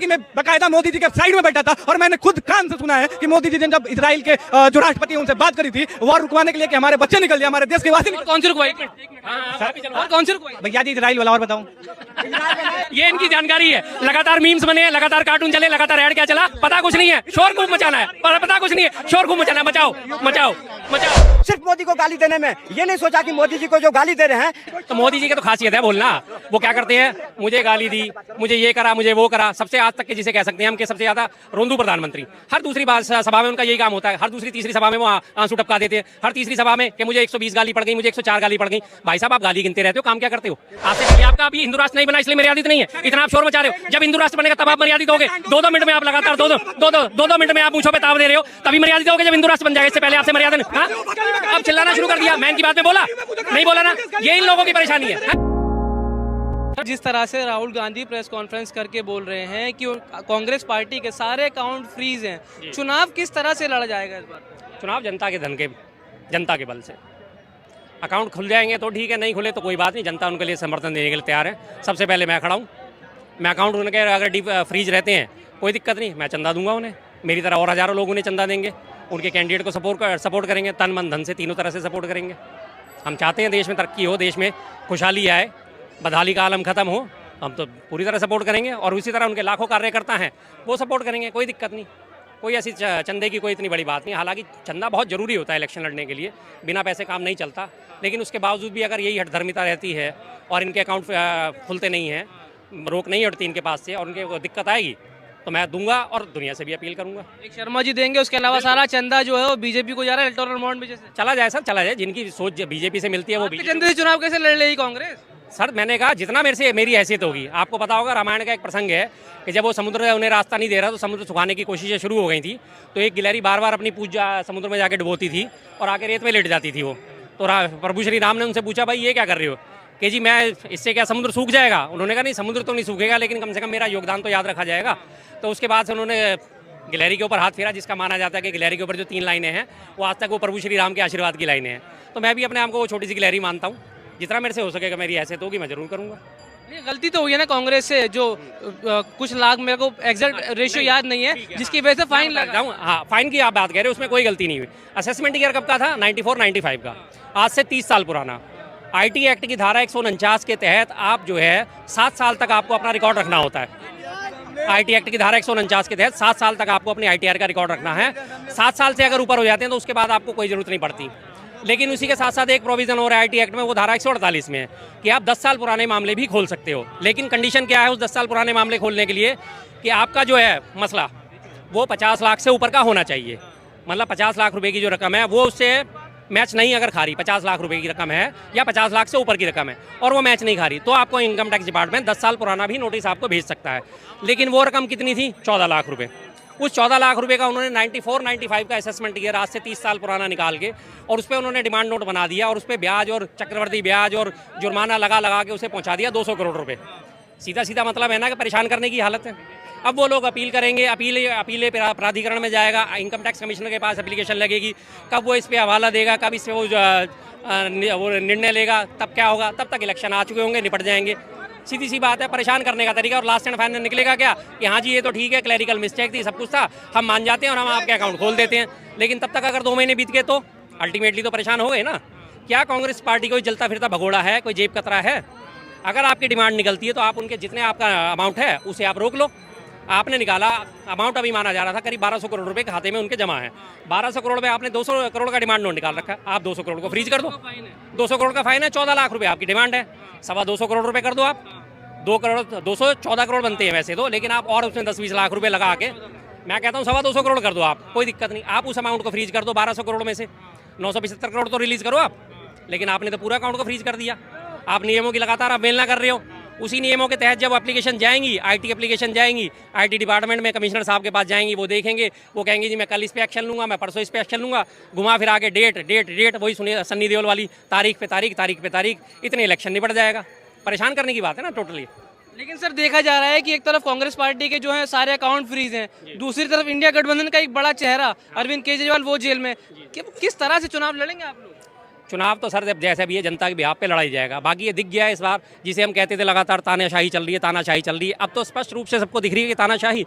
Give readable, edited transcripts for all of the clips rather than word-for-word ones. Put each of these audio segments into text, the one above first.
कि मैं बकायदा मोदी जी के साइड में बैठा था और मैंने खुद कान से सुना है कि मोदी जी ने जब इजराइल के जो राष्ट्रपति उनसे बात करी थी वॉर रुकवाने के लिए कि हमारे बच्चे निकल जाए, हमारे देश के वासी कौन सी रुकवाई? कौन सी रुकवाई? भैया जी इजराइल वाला और बताऊं। ये इनकी जानकारी है। लगातार मीम्स बने हैं, लगातार कार्टून चले, लगातार ऐड क्या चला, पता कुछ नहीं है। शोर खूब मचाना है, पता कुछ नहीं है। शोर खूब मचाना है, मचाओ मचाओ मचाओ। सिर्फ मोदी को गाली देने में ये नहीं सोचा कि मोदी जी को जो गाली दे रहे हैं, तो मोदी जी की तो खासियत है बोलना। वो क्या करते हैं, मुझे गाली दी, मुझे ये करा, मुझे वो करा। सबसे आज तक के जिसे कह सकते हैं हम कि सबसे ज्यादा रोंदू प्रधानमंत्री। हर दूसरी बात सभा में उनका यही काम होता है। हर दूसरी तीसरी सभा में वो आंसू टपका देते हैं। हर तीसरी सभा में कि मुझे 120 गाली पड़ गई, मुझे 104 गाली पड़ गई। भाई साहब आप गाली गिनते रहते हो, काम क्या करते हो? आज से पहले आपका अभी हिंदू राष्ट्र नहीं बना इसलिए मर्यादित नहीं है, इतना आप शोर मचा रहे हो। जब हिंदू राष्ट्र बनेगा तब आप मर्यादित होगे। 2-2 मिनट में आप लगातार दो मिनट में आप पूछो पे ताव दे रहे हो, तभी मर्यादित होगे जब हिंदू राष्ट्र बन जाएगा। इससे पहले आपसे मर्यादा नहीं। अब चिल्लाना शुरू कर दिया। मैं इनकी बात में बोला नहीं, बोला ना। ये इन लोगों की परेशानी है। जिस तरह से राहुल गांधी प्रेस कॉन्फ्रेंस करके बोल रहे हैं कि कांग्रेस पार्टी के सारे अकाउंट फ्रीज हैं, चुनाव किस तरह से लड़ा जाएगा इस बार? चुनाव जनता के धन के, जनता के बल से। अकाउंट खुल जाएंगे तो ठीक है, नहीं खुले तो कोई बात नहीं। जनता उनके लिए समर्थन देने के लिए तैयार है। सबसे पहले मैं खड़ा हूँ। मैं अकाउंट उनके अगर डीप फ्रीज रहते हैं कोई दिक्कत नहीं, मैं चंदा दूंगा उन्हें। मेरी तरह और हज़ारों लोग उन्हें चंदा देंगे, उनके कैंडिडेट को सपोर्ट करेंगे, तन मन धन से तीनों तरह से सपोर्ट करेंगे। हम चाहते हैं देश में तरक्की हो, देश में खुशहाली आए, बदहाली का आलम खत्म हो। हम तो पूरी तरह सपोर्ट करेंगे और उसी तरह उनके लाखों कार्यकर्ता हैं वो सपोर्ट करेंगे, कोई दिक्कत नहीं। कोई ऐसी चंदे की कोई इतनी बड़ी बात नहीं। हालांकि चंदा बहुत ज़रूरी होता है इलेक्शन लड़ने के लिए, बिना पैसे काम नहीं चलता। लेकिन उसके बावजूद भी अगर यही हठधर्मिता रहती है और इनके अकाउंट खुलते नहीं हैं, रोक नहीं हटती इनके पास से और उनके दिक्कत आएगी तो मैं दूंगा और दुनिया से भी अपील करूंगा। एक शर्मा जी देंगे, उसके अलावा सारा चंदा जो है वो बीजेपी को जा रहा है इलेक्टोरल बॉन्ड में। जैसे चला जाए सर, चला जाए। जिनकी सोच बीजेपी से मिलती है वो चंदे से चुनाव कैसे लड़ लेगी कांग्रेस? सर मैंने कहा जितना मेरी हैसियत होगी। आपको पता होगा रामायण का एक प्रसंग है कि जब वो समुद्र उन्हें रास्ता नहीं दे रहा तो समुद्र सुखाने की कोशिशें शुरू हो गई थी। तो एक गिलहरी बार बार अपनी पूजा समुद्र में जाके डुबोती थी और आके रेत में लेट जाती थी वो। तो प्रभु श्री राम ने उनसे पूछा भाई ये क्या कर रहे हो? कि जी मैं इससे क्या समुद्र सूख जाएगा? उन्होंने कहा नहीं, समुद्र तो नहीं सूखेगा लेकिन कम से कम मेरा योगदान तो याद रखा जाएगा। तो उसके बाद से उन्होंने गिलहरी के ऊपर हाथ फेरा, जिसका माना जाता है कि गिलहरी के ऊपर जो 3 लाइनें हैं वो आज तक वो प्रभु श्री राम के आशीर्वाद की लाइनें हैं। तो मैं भी अपने आप को वो छोटी सी गिलहरी मानता हूँ। जितना मेरे से हो सकेगा, मेरी हैसियत होगी, मैं जरूर करूँगा। नहीं, गलती तो हुई है ना कांग्रेस से, जो कुछ लाख, मेरे को एग्जैक्ट रेशियो याद नहीं है, जिसकी वजह से फाइन लगा। हाँ, फाइन की आप बात कह रहे हो, उसमें कोई गलती नहीं हुई। असेसमेंट ईयर कब का था? 94-95 का, आज से 30 साल पुराना। आईटी एक्ट की धारा 149 के तहत आप जो है 7 साल तक आपको अपना रिकॉर्ड रखना होता है। आईटी एक्ट की धारा 149 के तहत 7 साल तक आपको अपनी आईटीआर का रिकॉर्ड रखना है। 7 साल से अगर ऊपर हो जाते हैं तो उसके बाद आपको कोई ज़रूरत नहीं पड़ती। लेकिन उसी के साथ साथ एक प्रोविज़न और आईटी एक्ट में, वो धारा 148 में है कि आप 10 साल पुराने मामले भी खोल सकते हो। लेकिन कंडीशन क्या है उस 10 साल पुराने मामले खोलने के लिए कि आपका जो है मसला वो 50 लाख से ऊपर का होना चाहिए। मतलब 50 लाख रुपए की जो रकम है वो उससे मैच नहीं अगर खा रही, 50 लाख रुपए की रकम है या 50 लाख से ऊपर की रकम है और वो मैच नहीं खा रही, तो आपको इनकम टैक्स डिपार्टमेंट 10 साल पुराना भी नोटिस आपको भेज सकता है। लेकिन वो रकम कितनी थी? 14 लाख रुपए। उस 14 लाख रुपए का उन्होंने 94-95 का असेसमेंट ईयर आज से 30 साल पुराना निकाल के और उस पर उन्होंने डिमांड नोट बना दिया और उस पर ब्याज और चक्रवर्ती ब्याज और जुर्माना लगा के उसे पहुंचा दिया 200 करोड़ रुपए। सीधा सीधा मतलब है ना कि परेशान करने की हालत है। अब वो लोग अपील करेंगे, अपील प्राधिकरण में जाएगा, इनकम टैक्स कमिश्नर के पास एप्लीकेशन लगेगी, कब वो इस पर हवाला देगा, कब इस पर वो निर्णय लेगा, तब क्या होगा? तब तक इलेक्शन आ चुके होंगे, निपट जाएंगे। सीधी सी बात है, परेशान करने का तरीका। और लास्ट एंड फाइनल निकलेगा क्या कि हाँ जी ये तो ठीक है, क्लैरिकल मिस्टेक थी, सब कुछ था, हम मान जाते हैं और हम आपके अकाउंट खोल देते हैं। लेकिन तब तक अगर 2 महीने बीत गए तो अल्टीमेटली तो परेशान हो गए ना। क्या कांग्रेस पार्टी कोई जलता फिरता भगोड़ा है, कोई जेब कतरा है? अगर आपकी डिमांड निकलती है तो आप उनके जितने आपका अमाउंट है उसे आप रोक लो। आपने निकाला अमाउंट, अभी माना जा रहा था करीब 1200 करोड़ रुपए खाते में उनके जमा है। 1200 करोड़ में आपने 200 करोड़ का डिमांड नोट निकाल रखा है, आप 200 करोड़ को फ्रीज कर दो। 200 करोड़ का फाइन है, 14 लाख रुपए आपकी डिमांड है, 225 करोड़ रुपए कर दो आप। 214 करोड़ बनते हैं वैसे तो, लेकिन आप और उसमें 10-20 लाख रुपए लगा के, मैं कहता हूँ 225 करोड़ कर दो आप, कोई दिक्कत नहीं। आप उस अमाउंट को फ्रीज कर दो। 1200 करोड़ में से 975 करोड़ तो रिलीज करो आप, लेकिन आपने तो पूरा अकाउंट को फ्रीज कर दिया। आप नियमों की लगातार अवहेलना कर रहे हो। उसी नियमों के तहत जब एप्लीकेशन जाएंगी, आईटी एप्लीकेशन जाएंगी, आईटी डिपार्टमेंट में कमिश्नर साहब के पास जाएंगी, वो देखेंगे, वो कहेंगे जी मैं कल इस पे एक्शन लूंगा, मैं परसों इस पे एक्शन लूंगा, घुमा फिरा के डेट वही सुनिए सन्नी देओल वाली, तारीख पे तारीख, इतने इलेक्शन निपट जाएगा। परेशान करने की बात है ना टोटली। लेकिन सर देखा जा रहा है कि एक तरफ कांग्रेस पार्टी के जो है सारे अकाउंट फ्रीज हैं, दूसरी तरफ इंडिया गठबंधन का एक बड़ा चेहरा अरविंद केजरीवाल वो जेल में। किस तरह से चुनाव लड़ेंगे आप लोग? चुनाव तो सर जब जैसा भी है जनता के बिहाफ पे लड़ाई जाएगा। बाकी ये दिख गया है इस बार, जिसे हम कहते थे लगातार तानाशाही चल रही है, तानाशाही चल रही है, अब तो स्पष्ट रूप से सबको दिख रही है कि तानाशाही।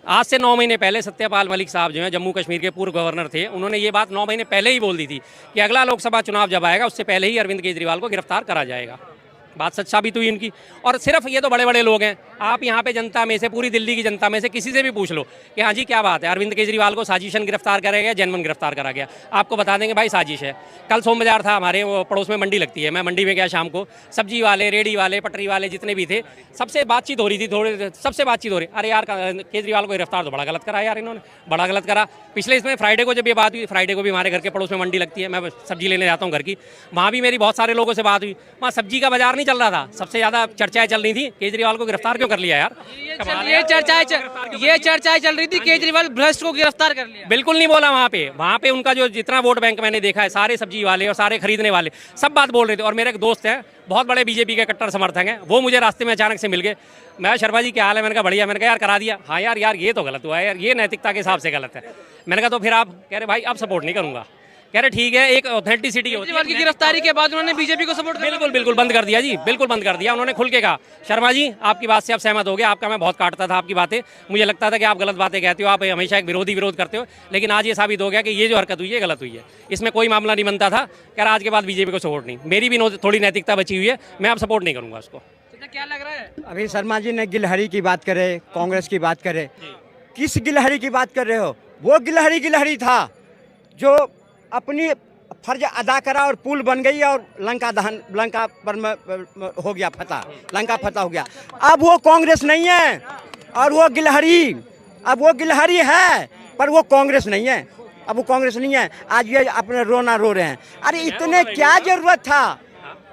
आज से 9 महीने पहले सत्यपाल मलिक साहब जो हैं जम्मू कश्मीर के पूर्व गवर्नर थे, उन्होंने ये बात 9 महीने पहले ही बोल दी थी कि अगला लोकसभा चुनाव जब आएगा उससे पहले ही अरविंद केजरीवाल को गिरफ्तार करा जाएगा। बात सच साबित हुई इनकी। और सिर्फ ये तो बड़े बड़े लोग हैं, आप यहाँ पे जनता में से, पूरी दिल्ली की जनता में से किसी से भी पूछ लो कि हाँ जी क्या बात है, अरविंद केजरीवाल को साजिशन गिरफ्तार करा गया, जेनवन गिरफ्तार करा गया, आपको बता देंगे भाई साजिश है। कल सोम बाजार था, हमारे वो पड़ोस में मंडी लगती है, मैं मंडी में गया शाम को, सब्जी वाले, रेडी वाले, पटरी वाले जितने भी थे, सबसे बातचीत हो रही थी, सबसे बातचीत हो रही, अरे यार केजरीवाल को गिरफ्तार तो बड़ा गलत करा यार, इन्होंने बड़ा गलत करा। पिछले इसमें फ्राइडे को जब ये बात हुई, फ्राइडे को भी हमारे घर के पड़ोस में मंडी लगती है, मैं सब्जी लेने जाता हूँ घर की, वहाँ भी मेरी बहुत सारे लोगों से बात हुई, वहाँ सब्जी का बाजार नहीं चल रहा था, सबसे ज़्यादा चर्चाएं चल रही थी केजरीवाल को गिरफ्तार क्यों कर लिया यार। ये चर्चाएं चल रही थी केजरीवाल भ्रष्ट को गिरफ्तार कर लिया। बिल्कुल नहीं बोला वहाँ पे उनका जो जितना वोट बैंक मैंने देखा है, सारे सब्जी वाले और सारे खरीदने वाले सब बात बोल रहे थे। और मेरे एक दोस्त हैं, बहुत बड़े बीजेपी के कट्टर समर्थक हैं, वो मुझे रास्ते में अचानक से मिल गए। मैं शर्मा जी क्या हाल है, मैंने कहा बढ़िया, मैंने कहा यार करा दिया, हाँ यार ये तो गलत हुआ है यार, ये नैतिकता के हिसाब से गलत है। मैंने कहा तो फिर आप कह रहे भाई अब सपोर्ट नहीं करूँगा, कह रहे ठीक है, एक ऑथेंटिसिटी होती है। की गिरफ्तारी के बाद उन्होंने बीजेपी को सपोर्ट बिल्कुल बंद कर दिया जी, बिल्कुल बंद कर दिया। उन्होंने खुल के कहा शर्मा जी आपकी बात से आप सहमत हो गए, आपका मैं बहुत काटता था आपकी बातें, मुझे लगता था कि आप गलत बातें कहते हो, आप हमेशा एक विरोध करते हो, लेकिन आज ये साबित हो गया कि ये जो हरकत हुई है गलत हुई है, इसमें कोई मामला नहीं बनता था। कह रहा आज के बाद बीजेपी को सपोर्ट नहीं, मेरी भी थोड़ी नैतिकता बची हुई है, मैं अब सपोर्ट नहीं करूँगा उसको। क्या लग रहा है? अभी शर्मा जी ने गिलहरी की बात करे, कांग्रेस की बात करे, किस गिलहरी की बात कर रहे हो? वो गिलहरी था जो अपनी फर्ज अदा करा और पुल बन गई और लंका पर हो गया फतह, लंका फतह हो गया। अब वो कांग्रेस नहीं है और वो गिलहरी, अब वो गिलहरी है पर वो कांग्रेस नहीं है, अब वो कांग्रेस नहीं है। आज ये अपने रोना रो रहे हैं। अरे इतने क्या जरूरत था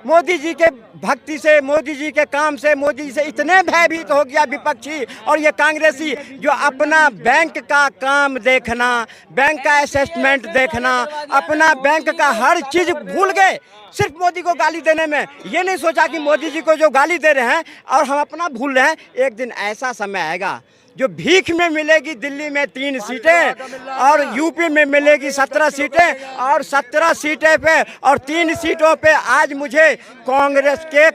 मोदी जी के भक्ति से, मोदी जी के काम से, मोदी जी से इतने भयभीत हो गया विपक्षी और ये कांग्रेसी जो अपना बैंक का काम देखना, बैंक का असेसमेंट देखना, अपना बैंक का हर चीज भूल गए सिर्फ मोदी को गाली देने में। ये नहीं सोचा कि मोदी जी को जो गाली दे रहे हैं और हम अपना भूल रहे हैं। एक दिन ऐसा समय आएगा जो भीख में मिलेगी दिल्ली में 3 सीटें और यूपी में मिलेगी 17 सीटें और 17 सीटें पे और 3 सीटों पे आज मुझे कांग्रेस के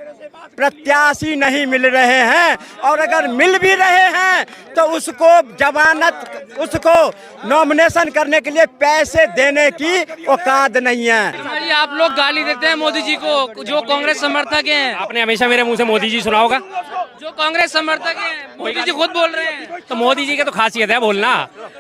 प्रत्याशी नहीं मिल रहे हैं और अगर मिल भी रहे हैं तो उसको जमानत, उसको नॉमिनेशन करने के लिए पैसे देने की औकात नहीं है। आप लोग गाली देते हैं मोदी जी को, जो कांग्रेस समर्थक हैं। आपने हमेशा मेरे मुंह से मोदी जी सुना होगा, जो कांग्रेस समर्थक हैं मोदी जी खुद बोल रहे हैं। तो मोदी जी की तो खासियत है बोलना।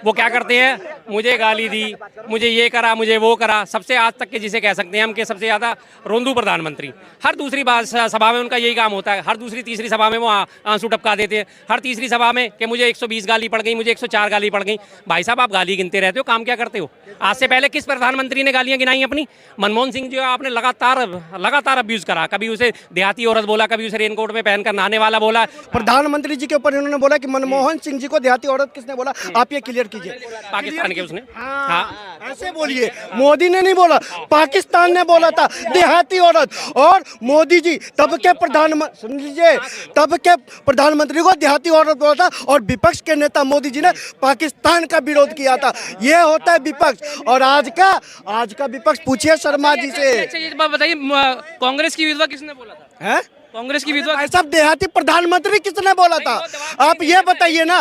वो क्या करते हैं, मुझे गाली दी, मुझे ये करा, मुझे वो करा। सबसे आज तक के जिसे कह सकते हैं हम कि सबसे ज़्यादा रोंदू प्रधानमंत्री। हर दूसरी सभा में उनका यही काम होता है, हर दूसरी तीसरी सभा में वो आंसू टपका देते हैं। हर तीसरी सभा में कि मुझे 120 गाली पड़ गई, मुझे 104 गाली पड़ गई। भाई साहब आप गाली गिनते रहते हो, काम क्या करते हो? आज से पहले किस प्रधानमंत्री ने गालियाँ गिनाई अपनी? मनमोहन सिंह जो आपने लगातार अब्यूज़ करा, कभी उसे देहाती औरत बोला, कभी उसे रेनकोट में पहनकर नहाने वाला बोला। प्रधानमंत्री जी के ऊपर इन्होंने बोला कि मनमोहन सिंह जी को देहाती औरत किसने बोला, आप ये क्लियर कीजिए। पाकिस्तान के उसने, हाँ ऐसे बोलिए, मोदी ने नहीं बोला, पाकिस्तान ने बोला था देहाती औरत। और मोदी जी तब के प्रधानमंत्री, सुन लीजिए, तब के प्रधानमंत्री को देहाती औरत बोला था और विपक्ष के नेता मोदी जी ने पाकिस्तान का विरोध किया था। ये होता है विपक्ष। और आज का विपक्ष पूछिए शर्मा जी से। अच्छा ये बात बताइए, कांग्रेस की विधवा किसने बोला था? है कांग्रेस की विधवा भाई साहब देहाती प्रधानमंत्री किसने बोला था? आप ये बताइए ना,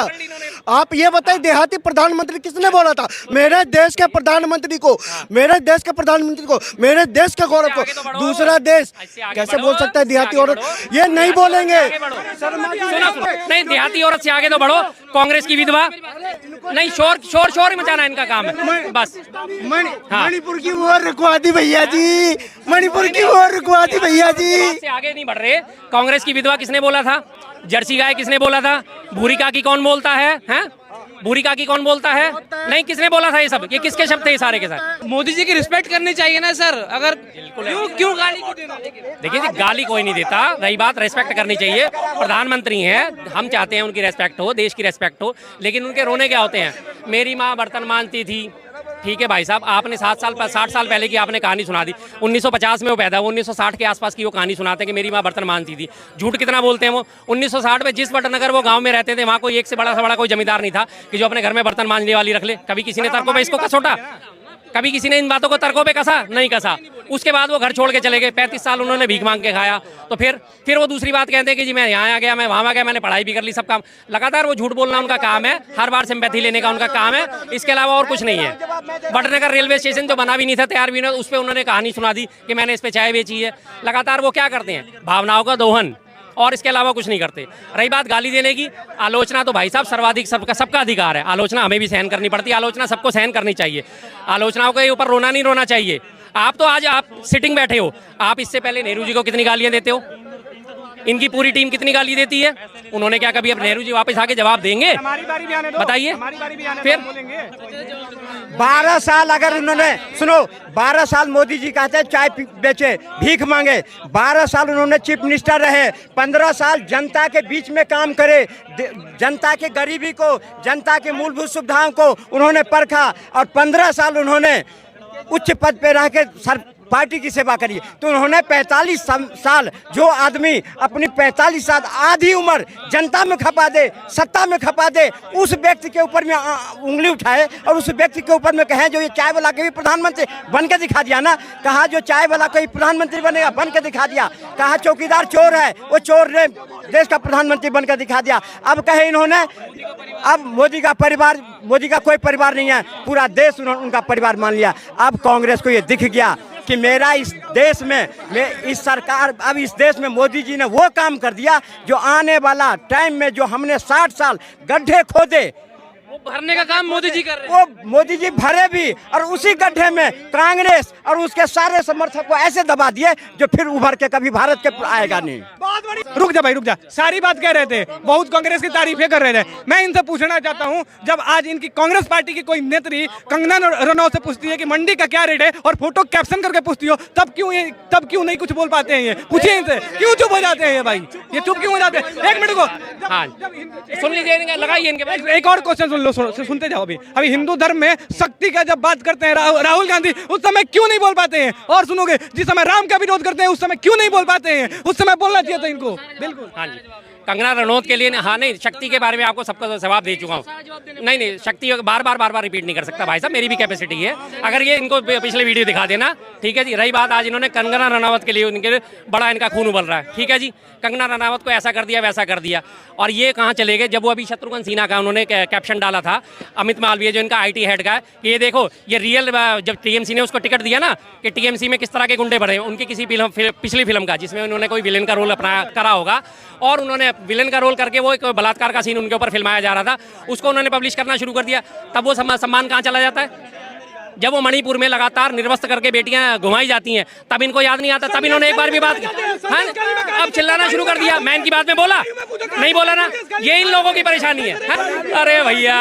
आप ये बताइए देहाती प्रधानमंत्री किसने बोला था? मेरे देश के प्रधानमंत्री को, मेरे देश के प्रधानमंत्री को, मेरे देश के गौरव को दूसरा देश कैसे बोल सकता है देहाती औरत? ये नहीं बोलेंगे। नहीं, देहाती औरत से आगे तो बढ़ो। कांग्रेस की विधवा नहीं, शोर ही मचाना इनका काम है बस। मणिपुर की वोट रुकवा दी भैया जी, मणिपुर की वोट रुकवा दी भैया जी। से आगे नहीं बढ़ रहे। कांग्रेस की विधवा किसने बोला था? जर्सी गाय किसने बोला था? भूरी काकी कौन बोलता है? हैं? भूरी काकी कौन बोलता है? नहीं, किसने बोला था ये सब? ये किसके शब्द थे ये सारे के सारे? मोदी जी की रिस्पेक्ट करनी चाहिए ना सर। अगर क्यों गाली क्यों देना? देखिए जी, गाली कोई नहीं देता, रही बात रेस्पेक्ट करनी चाहिए। प्रधानमंत्री हैं, हम चाहते हैं उनकी रेस्पेक्ट हो, देश की रेस्पेक्ट हो, लेकिन उनके रोने क्या होते हैं? मेरी माँ बर्तन मांजती थी। ठीक है भाई साहब, आपने 60 साल पहले की आपने कहानी सुना दी। 1950 में वो पैदा हुआ, 1960 के आसपास की वो कहानी सुनाते हैं कि मेरी माँ बर्तन मांजती थी। झूठ कितना बोलते हैं वो। 1960 में जिस बटनगर वो गांव में रहते थे, वहाँ कोई एक से बड़ा कोई जमींदार नहीं था कि जो अपने घर में बर्तन मांजने वाली रख ले। कभी किसी ने तर्कों पे इसको कसोटा? कभी किसी ने इन बातों को तर्कों पे कसा नहीं कसा। उसके बाद वो घर छोड़ के चले गए, 35 साल उन्होंने भीख मांग के खाया। तो फिर वो दूसरी बात कहते हैं कि जी मैं यहाँ आ गया, मैं वहाँ आ गया, मैंने पढ़ाई भी कर ली, सब काम। लगातार वो झूठ बोलना उनका काम है, हर बार सिंपैथी लेने का उनका काम है, इसके अलावा और कुछ नहीं है। बटनगर रेलवे स्टेशन जो बना भी नहीं था, तैयार भी नहीं, उस पर उन्होंने कहानी सुना दी कि मैंने इस पर चाय बेची है। लगातार वो क्या करते हैं, भावनाओं का दोहन, और इसके अलावा कुछ नहीं करते। रही बात गाली देने की, आलोचना तो भाई साहब सर्वाधिक सबका अधिकार है। आलोचना हमें भी सहन करनी पड़ती है, आलोचना सबको सहन करनी चाहिए। आलोचनाओं के ऊपर रोना नहीं रोना चाहिए। आप तो आज आप सिटिंग बैठे हो, आप इससे पहले नेहरू जी को कितनी गालियां देते हो, इनकी पूरी टीम कितनी गाली देती है। उन्होंने क्या कभी अब नेहरू जी वापस आके जवाब देंगे? बताइए। फिर 12 साल अगर उन्होंने, सुनो, 12 साल मोदी जी कहते हैं चाय बेचे, भीख मांगे, 12 साल उन्होंने चीफ मिनिस्टर रहे, 15 साल जनता के बीच में काम करे, जनता के गरीबी को, जनता के मूलभूत सुविधाओं को उन्होंने परखा, और 15 साल उन्होंने उच्च पद पे रह के पार्टी की सेवा करी। तो उन्होंने 45 साल, जो आदमी अपनी 45 साल आधी उम्र जनता में खपा दे, सत्ता में खपा दे, उस व्यक्ति के ऊपर में उंगली उठाए और उस व्यक्ति के ऊपर में कहें जो ये चाय वाला के भी प्रधानमंत्री बन के दिखा दिया ना, कहा जो चाय वाला कोई प्रधानमंत्री बनेगा, बन के दिखा दिया। कहा चौकीदार चोर है, वो चोर ने देश का प्रधानमंत्री बन के दिखा दिया। अब कहे इन्होंने, अब मोदी का परिवार, मोदी का कोई परिवार नहीं है, पूरा देश उन्होंने उनका परिवार मान लिया। अब कांग्रेस को ये दिख गया कि मेरा इस देश में, इस सरकार, अब इस देश में मोदी जी ने वो काम कर दिया जो आने वाला टाइम में जो हमने 60 साल गड्ढे खोदे, वो भरने का काम मोदी जी कर रहे हैं। वो मोदी जी भरे भी, और उसी गड्ढे में कांग्रेस और उसके सारे समर्थक को ऐसे दबा दिए जो फिर उभर के कभी भारत के आएगा नहीं। रुक जा भाई, रुक जा। सारी बात कह रहे थे, बहुत कांग्रेस की तारीफें कर रहे थे। मैं इनसे पूछना चाहता हूं, जब आज इनकी कांग्रेस पार्टी की कोई नेत्री कंगना रनौत से पूछती है कि मंडी का क्या रेट है और फोटो कैप्शन करके पूछती हो, तब क्यों नहीं कुछ बोल पाते हैं? ये पूछिए इनसे, क्यों चुप हो जाते हैं ये भाई, ये चुप क्यों हो जाते हैं? एक मिनट को, हाँ सुन लीजिए, लगाइए इनके। एक और क्वेश्चन सुन लो, सुनते जाओ। अभी हिंदू धर्म में शक्ति का जब बात करते हैं राहुल गांधी, उस समय क्यों नहीं बोल पाते हैं? और सुनोगे, जिस समय राम का विरोध करते हैं उस समय क्यों नहीं बोल पाते हैं? उस समय बोलना चाहिए था इनको। बिल्कुल, हाँ जी। कंगना रनौत के लिए, हाँ नहीं, शक्ति के बारे में आपको सबका जवाब दे चुका हूँ। नहीं, शक्ति बार बार रिपीट नहीं कर सकता भाई साहब, मेरी भी कैपेसिटी है। अगर ये इनको पिछले वीडियो दिखा देना, ठीक है जी। रही बात आज इन्होंने कंगना रनौत के लिए, उनके बड़ा इनका खून उबल रहा है, ठीक है जी। कंगना रनौत को ऐसा कर दिया, वैसा कर दिया, और ये कहाँ चले गए? जब वो अभी शत्रुघ्न सिन्हा का उन्होंने कैप्शन डाला था, अमित मालवीय जो इनका IT हेड का है, कि ये देखो ये रियल, जब TMC ने उसको टिकट दिया ना कि TMC में किस तरह के गुंडे बढ़े, उनकी किसी पिछली फिल्म का जिसमें उन्होंने कोई विलेन का रोल अपना करा होगा, और उन्होंने विलेन का रोल करके वो एक बलात्कार का सीन उनके ऊपर फिल्माया जा रहा था, उसको उन्होंने पब्लिश करना शुरू कर दिया। तब वो सम्मान कहाँ चला जाता है? जब वो मणिपुर में लगातार निर्वस्त्र करके बेटियां घुमाई जाती हैं, तब इनको याद नहीं आता। तब इन्होंने एक बार भी बात, हाँ, अब चिल्लाना शुरू कर दिया। मैं इनकी बात में बोला नहीं, बोला ना, ये इन लोगों की परेशानी है। हाँ? अरे भैया,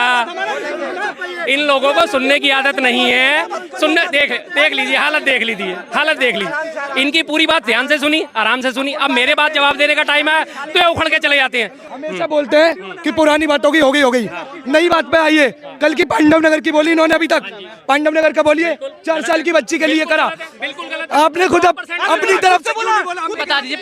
इन लोगों को सुनने की आदत नहीं है। सुनने, देख लीजिए, हालत देख लीजिए, हालत देख लीजिए। इनकी पूरी बात ध्यान से सुनी, आराम से सुनी। अब मेरे बात जवाब देने का टाइम है तो ये उखड़ के चले जाते हैं। हमेशा बोलते हैं कि पुरानी बातों की हो गई। नई बात पे आइए, कल की पांडव नगर की बोली इन्होंने अभी तक, पांडव नगर का बोलिए, 4 साल की बच्ची के लिए करा, बिल्कुल गलत। आपने खुद अपनी तरफ से बोला। बता दीजिए,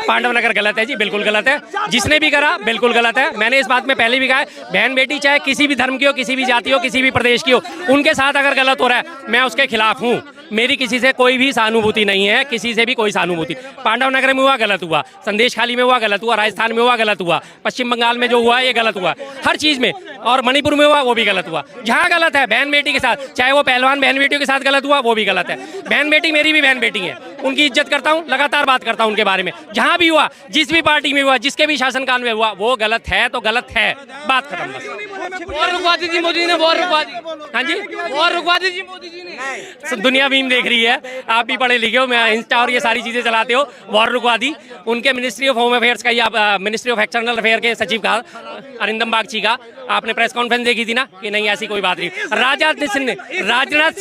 पांडव नगर गलत है जी, बिल्कुल गलत है। जिसने भी करा बिल्कुल गलत है। मैंने इस बात में पहले भी कहा है, बहन बेटी चाहे किसी भी धर्म की हो, किसी भी जाति हो, किसी भी प्रदेश की हो, उनके साथ अगर गलत हो रहा है, मैं उसके खिलाफ हूँ। मेरी किसी से कोई भी सहानुभूति नहीं है, किसी से भी कोई सहानुभूति। पांडव नगर में हुआ गलत हुआ, संदेश खाली में हुआ गलत हुआ, राजस्थान में हुआ गलत हुआ, पश्चिम बंगाल में जो हुआ ये गलत हुआ, हर चीज में, और मणिपुर में हुआ वो भी गलत हुआ। जहाँ गलत है बहन बेटी के साथ, चाहे वो पहलवान बहन बेटियों के साथ गलत हुआ, वो भी गलत है। बहन बेटी मेरी भी बहन बेटी है, उनकी इज्जत करता हूँ, लगातार बात करता हूँ उनके बारे में। जहाँ भी हुआ, जिस भी पार्टी में हुआ, जिसके भी शासनकाल में हुआ, वो गलत है तो गलत है, बात खत्म बस। वॉर रुकवा दी थी मोदी जी ने, वॉर रुकवा दी। हाँ जी, वॉर रुकवा दी थी मोदी जी ने। दुनिया मीम देख रही है, आप भी पढ़े लिखे हो, मैं इंस्टा और ये सारी चीजें चलाते हो। वॉर रुकवा दी उनके मिनिस्ट्री ऑफ होम अफेयर्स का, या मिनिस्ट्री ऑफ एक्सटर्नल अफेयर के सचिव का, अरिंदम बागची का, आपने प्रेस कॉन्फ्रेंस देखी थी ना, कि नहीं ऐसी कोई बात नहीं। राजनाथ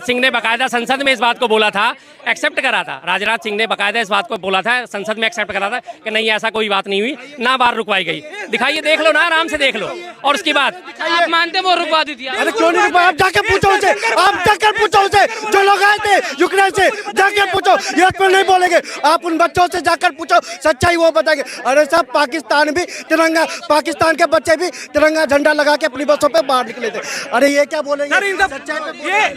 सिंह ने बाकायदा संसद में इस बात को बोला था एक्सेप्ट करा था। राजनाथ सिंह ने बकायदा इस बात को बोला था, संसद में एक्सेप्ट करा था कि नहीं ऐसा कोई बात नहीं हुई, ना बार रुकवाई गई। दिखाइए, देख लो ना, आराम से देख लो। और उसके बाद आप मानते हैं वो रुकवा दी थी? अरे क्यों नहीं रुपया? आप जाके पूछो उनसे, आप जाकर पूछो उनसे, जो लोग आए थे यूक्रेन से, जाकर पूछो। ये तो नहीं बोलेंगे, आप उन बच्चों से जाकर पूछो, सच्चाई वो बताएंगे। अरे साहब, पाकिस्तान भी तिरंगा, पाकिस्तान के बच्चे भी तिरंगा झंडा लगा के अपनी बसों पे बाहर निकले थे। अरे ये क्या बोलेंगे? सर, इन सब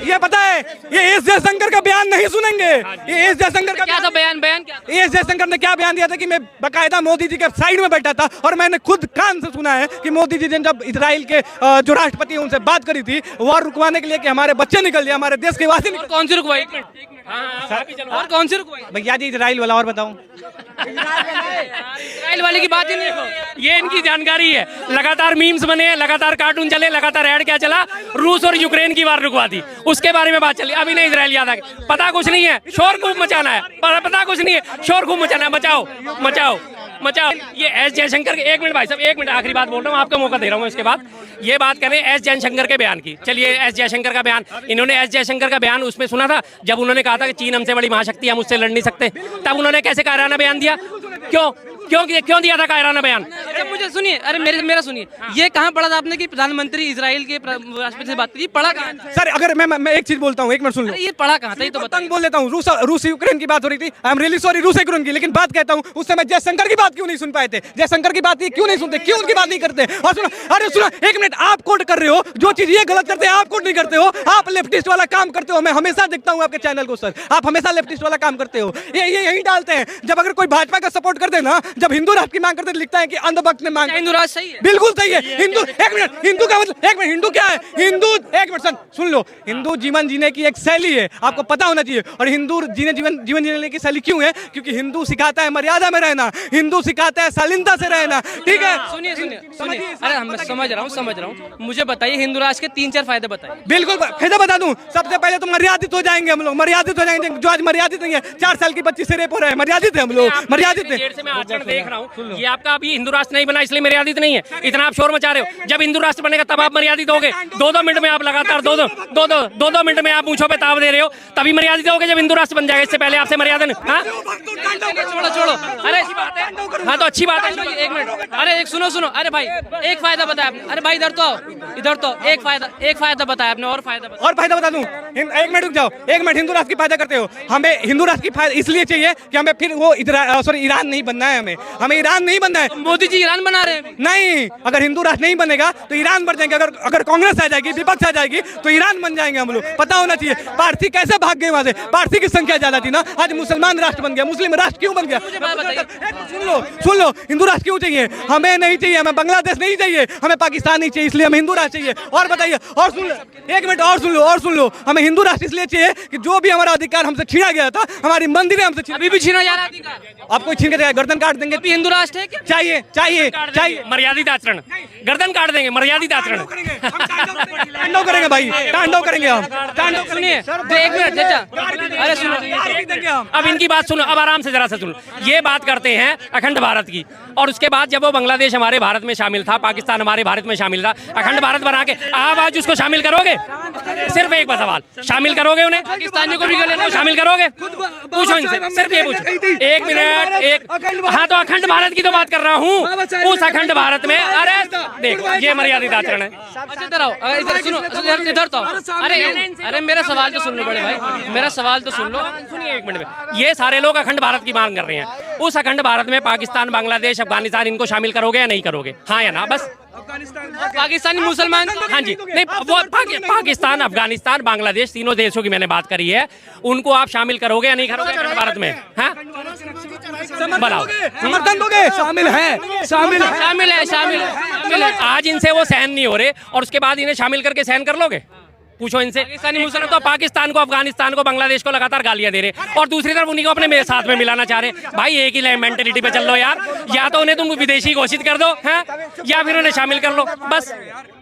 ये पता है, ये एस जयशंकर का बयान नहीं सुनेंगे। ये एस जयशंकर का क्या था बयान क्या था? एस जयशंकर ने क्या बयान दिया था कि मैं बकायदा मोदी जी के साइड में बैठा था और मैंने खुद कान से सुना है कि मोदी जी ने जब इजराइल के जो राष्ट्रपति हैं उनसे बात करी थी वॉर रुकवाने के लिए कि हमारे बच्चे निकल जाए, हमारे देश के वासी निकल। कौन सी रुकवाई? और कौन सी रुकवाई? भैया जी इजराइल वाला और बताऊं। इजराइल वाले की बात ही नहीं है। ये इनकी जानकारी है। लगातार मीम्स बने हैं, लगातार कार्टून चले, लगातार ऐड क्या चला, रूस और यूक्रेन की वार रुकवा दी, उसके बारे में बात चली। अभी नहीं इजराइल याद आ गया। पता कुछ नहीं है, शोर खूब मचाना है। पता कुछ नहीं है, शोर खूब मचाना है। मचाओ मचाओ मचाओ। ये एस जयशंकर के, एक मिनट भाई साहब, एक मिनट, आखिरी बात बोल रहा हूँ, आपका मौका दे रहा हूँ। इसके बाद ये बात करें एस जयशंकर के बयान की। चलिए, एस जयशंकर का बयान, इन्होंने एस जयशंकर का बयान उसमें सुना था जब उन्होंने कहा था कि चीन हमसे बड़ी महाशक्ति, हम उससे लड़ नहीं सकते। तब उन्होंने कैसे कायराना बयान दिया? क्यों दिया था कायराना बयान? अच्छा मुझे सुनिए, अरे मेरा सुनिए, ये कहाँ पढ़ा था आपने कि प्रधानमंत्री इजराइल के राष्ट्रपति से बात करी? पढ़ा कहाँ? सर अगर मैं एक चीज बोलता हूँ, एक मिनट सुन लो। ये पढ़ा कहाँ था? ये तो बताइए। बोल देता हूँ, रूस यूक्रेन की बात हो रही थी। आई एम रियली सॉरी, रूस यूक्रेन की, लेकिन बात कहता हूँ उस समय जयशंकर की बात क्यों नहीं सुन पाए थे? जयशंकर की बात क्यों नहीं सुनते? क्यों उनकी बात नहीं करते? और सुनो, अरे सुनो एक मिनट, आप कोट कर रहे हो जो चीज ये गलत करते हैं, आप कोट नहीं करते हो। आप लेफ्टिस्ट वाला काम करते हो। मैं हमेशा देखता हूँ आपके चैनल को सर, आप हमेशा लेफ्टिस्ट वाला काम करते हो। ये यही डालते हैं जब अगर कोई भाजपा का सपोर्ट करते ना, जब हिंदू राष्ट्र की मांग करते लिखता है कि अंधभक्त ने मांग। हिंदू राष्ट्र सही है, बिल्कुल सही है। हिंदू, एक मिनट, हिंदू का मतलब, एक मिनट, हिंदू क्या है? हिंदू, एक मिनट सुन लो, हिंदू जीवन जीने की एक शैली है, आपको पता होना चाहिए। और हिंदू जीवन जीने की शैली क्यों है? क्योंकि हिंदू सिखाता है मर्यादा में रहना, हिंदू सिखाता है शालीनता से रहना। ठीक है, सुनिए। अरे मैं समझ रहा हूँ। मुझे बताइए हिंदू राष्ट्र के 3-4 फायदे बताइए। बिल्कुल फायदा बता दूं। सबसे पहले तो मर्यादित हो जाएंगे हम लोग, मर्यादित हो जाएंगे। जो आज मर्यादित नहीं है, 4 साल की बच्ची से रेप हो रहा है, मर्यादित है हम लोग, मर्यादित है। देर से मैं आचरण देख रहा हूँ, ये आपका अभी हिंदू राष्ट्र नहीं बना इसलिए मर्यादित नहीं है। इतना आप शोर मचा रहे हो। जब हिंदू राष्ट्र बनेगा तब आप मर्यादित होगे। 2-2 मिनट में आप लगातार 2-2 मिनट में आप मूंछों पे ताव दे रहे हो, तभी मर्यादित होगे जब हिंदू राष्ट्र बन जाएगा। इससे पहले आपसे मर्यादा नहीं। हाँ छोड़ो। अरे हाँ तो अच्छी बात है। एक मिनट, अरे एक सुनो। अरे भाई एक फायदा बताया आपने। अरे भाई इधर तो एक फायदा बताया आपने। और फायदा बता दूं। एक मिनट रुक जाओ, एक मिनट। हिंदू राष्ट्र की फायदा करते हो। हमें हिंदू राष्ट्र की फायदा इसलिए चाहिए कि हमें फिर वो ईरान नहीं बनना है। हमें ईरान नहीं बनना है। मोदी जी ईरान बना रहे हैं। नहीं, अगर हिंदू राष्ट्र नहीं बनेगा तो ईरान बन जाएंगे। अगर कांग्रेस आ जाएगी, विपक्ष आ जाएगी तो ईरान बन जाएंगे हम लोग। पता होना चाहिए। पारसी कैसे भाग गए वहां से? पारसी की संख्या ज्यादा थी ना, आज मुसलमान राष्ट्र बन गया, मुस्लिम राष्ट्र क्यों बन गया? सुन लो, हिंदू राष्ट्र क्यों चाहिए? हमें नहीं चाहिए, हमें बांग्लादेश नहीं चाहिए, हमें पाकिस्तान नहीं चाहिए, इसलिए हमें हिंदू राष्ट्र चाहिए। और बताइए, और सुन लो, एक मिनट, और सुन लो, हमें हिंदू राष्ट्र इसलिए चाहिए कि जो भी हमारा अधिकार हमसे छीना गया था, हमारी मंदिरें हमसे अभी भी छीना जा रहा है। आप कोई छीन के गर्दन काट देंगे। अभी हिंदू राष्ट्र है क्या? चाहिए मर्यादित आचरण। गर्दन काट देंगे, मर्यादित आचरण। तांडव करेंगे भाई, तांडव करेंगे हम। तांडव सुनिए, एक मिनट चाचा, अरे सुनो, अब इनकी बात सुनो, अब आराम से जरा सा सुनो। ये बात करते हैं अखंड भारत की, और उसके बाद जब वो बांग्लादेश हमारे भारत में शामिल था, पाकिस्तान हमारे भारत में शामिल था, अखंड भारत बना के आप आज उसको शामिल करोगे? सिर्फ एक सवाल, शामिल करोगे उन्हें? पाकिस्तानियों को भी शामिल करोगे? पूछो इनसे, सिर्फ ये पूछो। एक मिनट, हाँ तो अखंड भारत की तो बात कर रहा हूँ। उस अखंड भारत में, अरे देखो ये मर्यादित आचरण है। इधर आओ, इधर सुनो, इधर तो अरे मेरा सवाल तो सुन लो बड़े भाई, मेरा सवाल तो सुन लो। सुनिए एक मिनट में, ये सारे लोग अखंड भारत की मांग कर रहे हैं। उस अखंड भारत में पाकिस्तान, बांग्लादेश, अफगानिस्तान, इनको शामिल करोगे या नहीं करोगे? हाँ या ना? बस। पाकिस्तानी मुसलमान, हाँ जी, नहीं वो पाकिस्तान, अफगानिस्तान, बांग्लादेश, तीनों देशों की मैंने बात करी है। उनको आप शामिल करोगे या नहीं करोगे अखंड भारत में? हाँ बताओ, समर्थन दोगे? शामिल है। आज इनसे वो सहन नहीं हो रहे और उसके बाद इन्हें शामिल करके सहन कर लोगे? पूछो इनसे। पाकिस्तानी मुसलमान तो पाकिस्तान को, अफगानिस्तान को, बांग्लादेश को लगातार गालियां दे रहे और दूसरी तरफ उन्हीं को अपने मेरे साथ में मिलाना चाह रहे। भाई एक ही मेंटेलिटी पे चल लो यार, या तो उन्हें तुम विदेशी घोषित कर दो हैं, या फिर उन्हें शामिल कर लो, बस।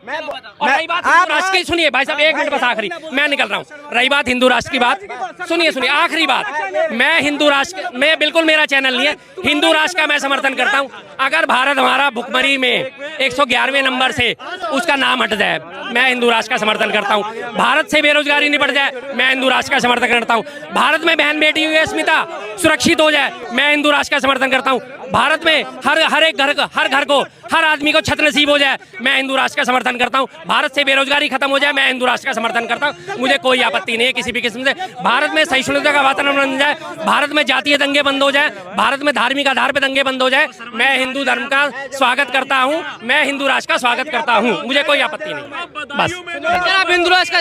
और रही बात हिंदू राष्ट्र की, सुनिए भाई साहब एक मिनट बस, आखिरी मैं निकल रहा हूँ। रही बात हिंदू राष्ट्र की बात, सुनिए आखिरी बात। मैं हिंदू राष्ट्र में, बिल्कुल मेरा चैनल नहीं है, हिंदू राष्ट्र का मैं समर्थन करता हूँ। अगर भारत हमारा भुखमरी में 111वें नंबर से उसका नाम हट जाए, मैं हिंदू राष्ट्र का समर्थन करता हूँ। भारत से बेरोजगारी निपट जाए, मैं हिंदू राष्ट्र का समर्थन करता हूँ। भारत में बहन बेटी हुई है स्मिता सुरक्षित हो जाए, मैं हिंदू राष्ट्र का समर्थन करता हूँ। भारत में हर एक घर को हर आदमी को छत नसीब हो जाए, मैं हिंदू राष्ट्र का समर्थन करता हूँ। भारत से बेरोजगारी खत्म हो जाए, मैं हिंदू राष्ट्र का समर्थन करता हूँ। मुझे कोई आपत्ति नहीं है किसी भी किस्म से। भारत में सहिष्णुता का वातावरण बन जाए, भारत में जातीय दंगे बंद हो जाए, भारत में धार्मिक आधार पर दंगे बंद हो जाए, मैं हिंदू धर्म का स्वागत करता हूँ, मैं हिंदू राष्ट्र का स्वागत करता हूँ। मुझे कोई आपत्ति नहीं। बस आप हिंदू राष्ट्र का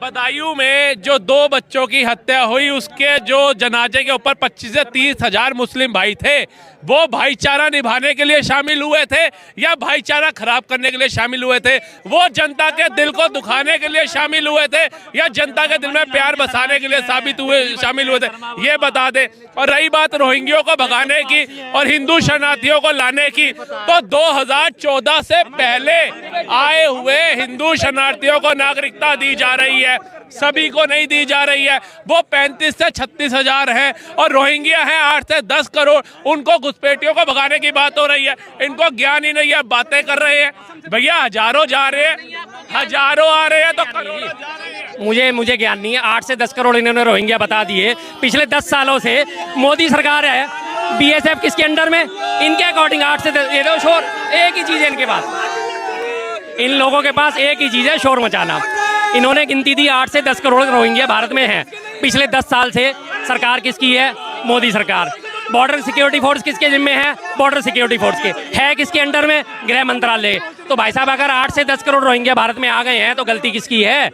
बदायूं में जो 2 बच्चों की हत्या हुई, उसके जो जनाजे के ऊपर 25 से 30 हजार मुस्लिम भाई थे, वो भाईचारा निभाने के लिए शामिल हुए थे या भाईचारा खराब करने के लिए शामिल हुए थे? वो जनता के दिल को दुखाने के लिए शामिल हुए थे या जनता के दिल में प्यार बसाने के लिए शामिल हुए थे? ये बता दे। और रही बात रोहिंग्यों को भगाने की और हिंदू शरणार्थियों को लाने की, तो 2014 से पहले आए हुए हिंदू शरणार्थियों को नागरिकता दी जा रही है, सभी को नहीं दी जा रही है। वो 35 से 36 हजार है और रोहिंग्या हैं 8 से 10 करोड़। उनको घुसपैठियों को भगाने की बात हो रही है, इनको ज्ञान ही नहीं है, बातें कर रहे हैं। भैया हजारों जा रहे हैं, हजारों आ रहे हैं तो करोड़ों जा रहे हैं। मुझे ज्ञान नहीं है। 8 से 10 करोड़ इन्होंने रोहिंग्या बता दिए। पिछले 10 सालों से मोदी सरकार है, बीएसएफ किसके अंडर में? इनके अकॉर्डिंग 8 से 10। ये दो शोर, एक ही चीज है इनके पास, इन लोगों के पास एक ही चीज है, शोर मचाना। इन्होंने गिनती दी 8 से 10 करोड़ रोहिंग्या भारत में हैं। पिछले 10 साल से सरकार किसकी है? मोदी सरकार। बॉर्डर सिक्योरिटी फोर्स किसके जिम्मे है? बॉर्डर सिक्योरिटी फोर्स के है किसके अंडर में? गृह मंत्रालय। तो भाई साहब अगर 8 से 10 करोड़ रोहिंग्या भारत में आ गए हैं तो गलती किसकी है?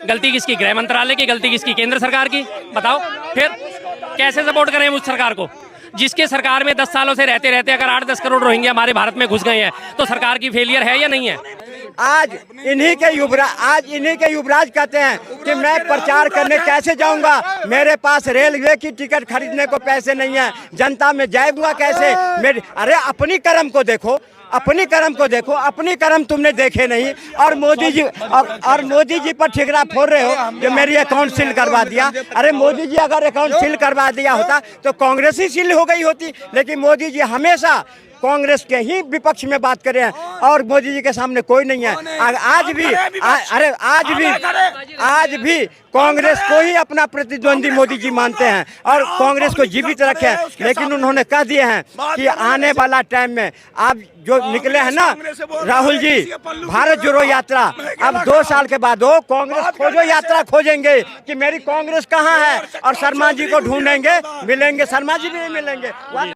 गलती किसकी? गृह मंत्रालय की। गलती किसकी? केंद्र सरकार की। बताओ फिर कैसे सपोर्ट करें उस सरकार को जिसके सरकार में 10 सालों से रहते रहते अगर 8-10 करोड़ रोहिंग्या हमारे भारत में घुस गए हैं तो सरकार की फेलियर है या नहीं है? आज इन्हीं के युवराज कहते हैं कि मैं प्रचार करने कैसे जाऊंगा, मेरे पास रेलवे की टिकट खरीदने को पैसे नहीं है, जनता में जाऊंगा कैसे? अरे अपनी कर्म को देखो, अपनी कर्म को देखो, अपनी कर्म तुमने देखे नहीं और मोदी जी पर ठिकरा फोड़ रहे हो जो मेरी अकाउंट सील करवा दिया। अरे मोदी जी अगर अकाउंट सील करवा दिया होता तो कांग्रेस ही सील हो गई होती, लेकिन मोदी जी हमेशा कांग्रेस के ही विपक्ष में बात कर रहे हैं और मोदी जी के सामने कोई नहीं है। आज भी कांग्रेस को ही अपना प्रतिद्वंदी मोदी जी मानते हैं और कांग्रेस को जीवित रखे हैं, लेकिन उन्होंने कह दिए हैं कि आने वाला टाइम में आप जो निकले हैं ना राहुल जी, भारत जोड़ो यात्रा, अब 2 साल के बाद वो कांग्रेस खोजो यात्रा खोजेंगे कि मेरी कांग्रेस कहाँ है और शर्मा जी को ढूंढेंगे, मिलेंगे, शर्मा जी भी नहीं मिलेंगे।